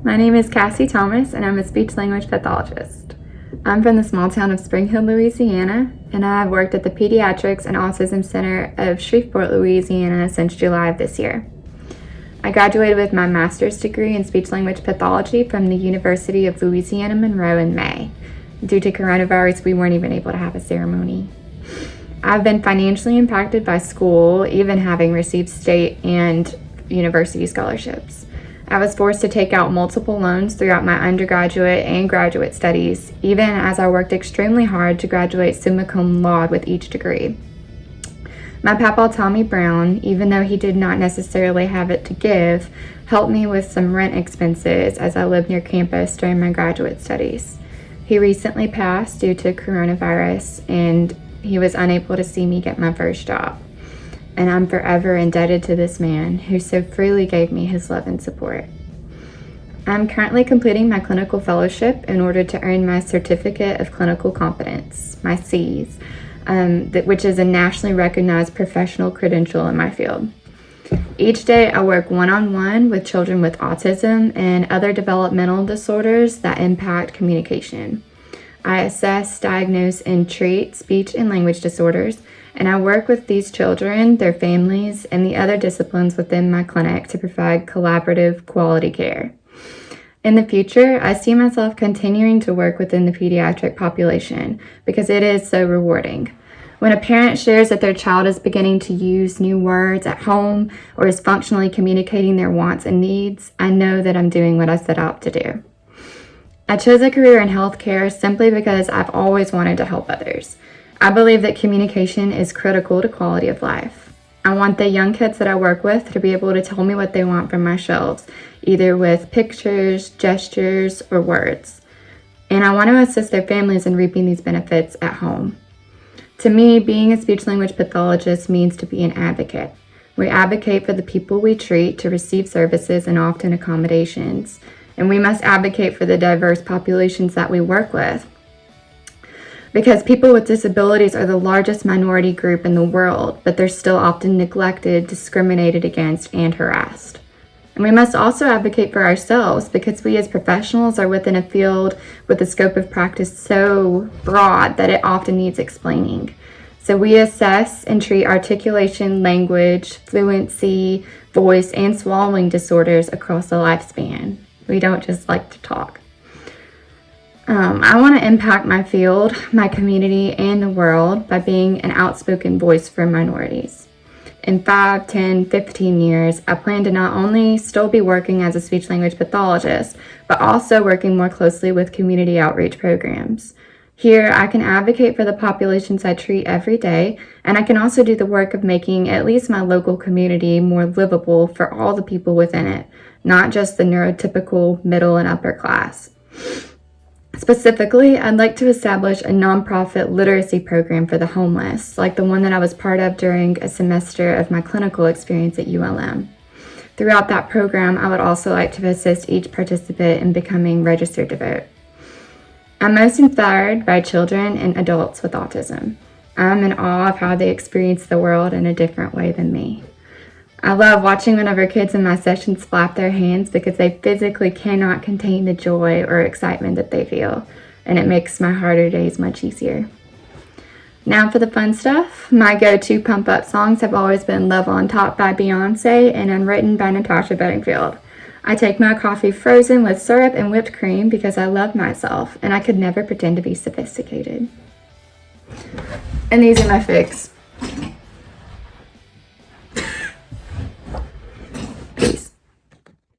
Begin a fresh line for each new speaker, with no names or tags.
My name is Cassie Thomas, and I'm a speech-language pathologist. I'm from the small town of Spring Hill, Louisiana, and I've worked at the Pediatrics and Autism Center of Shreveport, Louisiana since July of this year. I graduated with my master's degree in speech-language pathology from the University of Louisiana Monroe in May. Due to coronavirus, we weren't even able to have a ceremony. I've been financially impacted by school, even having received state and university scholarships. I was forced to take out multiple loans throughout my undergraduate and graduate studies, even as I worked extremely hard to graduate summa cum laude with each degree. My papa, Tommy Brown, even though he did not necessarily have it to give, helped me with some rent expenses as I lived near campus during my graduate studies. He recently passed due to coronavirus, and he was unable to see me get my first job. And I'm forever indebted to this man who so freely gave me his love and support. I'm currently completing my clinical fellowship in order to earn my Certificate of Clinical Competence, my Cs, which is a nationally recognized professional credential in my field. Each day I work one-on-one with children with autism and other developmental disorders that impact communication. I assess, diagnose, and treat speech and language disorders, and I work with these children, their families, and the other disciplines within my clinic to provide collaborative, quality care. In the future, I see myself continuing to work within the pediatric population because it is so rewarding. When a parent shares that their child is beginning to use new words at home or is functionally communicating their wants and needs, I know that I'm doing what I set out to do. I chose a career in healthcare simply because I've always wanted to help others. I believe that communication is critical to quality of life. I want the young kids that I work with to be able to tell me what they want from my shelves, either with pictures, gestures, or words. And I want to assist their families in reaping these benefits at home. To me, being a speech-language pathologist means to be an advocate. We advocate for the people we treat to receive services and often accommodations. And we must advocate for the diverse populations that we work with. Because people with disabilities are the largest minority group in the world, but they're still often neglected, discriminated against, and harassed. And we must also advocate for ourselves because we as professionals are within a field with a scope of practice so broad that it often needs explaining. So we assess and treat articulation, language, fluency, voice, and swallowing disorders across the lifespan. We don't just like to talk. I want to impact my field, my community, and the world by being an outspoken voice for minorities. In 5, 10, 15 years, I plan to not only still be working as a speech-language pathologist, but also working more closely with community outreach programs. Here, I can advocate for the populations I treat every day, and I can also do the work of making at least my local community more livable for all the people within it, not just the neurotypical middle and upper class. Specifically, I'd like to establish a nonprofit literacy program for the homeless, like the one that I was part of during a semester of my clinical experience at ULM. Throughout that program, I would also like to assist each participant in becoming registered to vote. I'm most inspired by children and adults with autism. I'm in awe of how they experience the world in a different way than me. I love watching whenever kids in my sessions flap their hands because they physically cannot contain the joy or excitement that they feel, and it makes my harder days much easier. Now for the fun stuff. My go-to pump-up songs have always been Love on Top by Beyonce and Unwritten by Natasha Bedingfield. I take my coffee frozen with syrup and whipped cream because I love myself, and I could never pretend to be sophisticated. And these are my figs.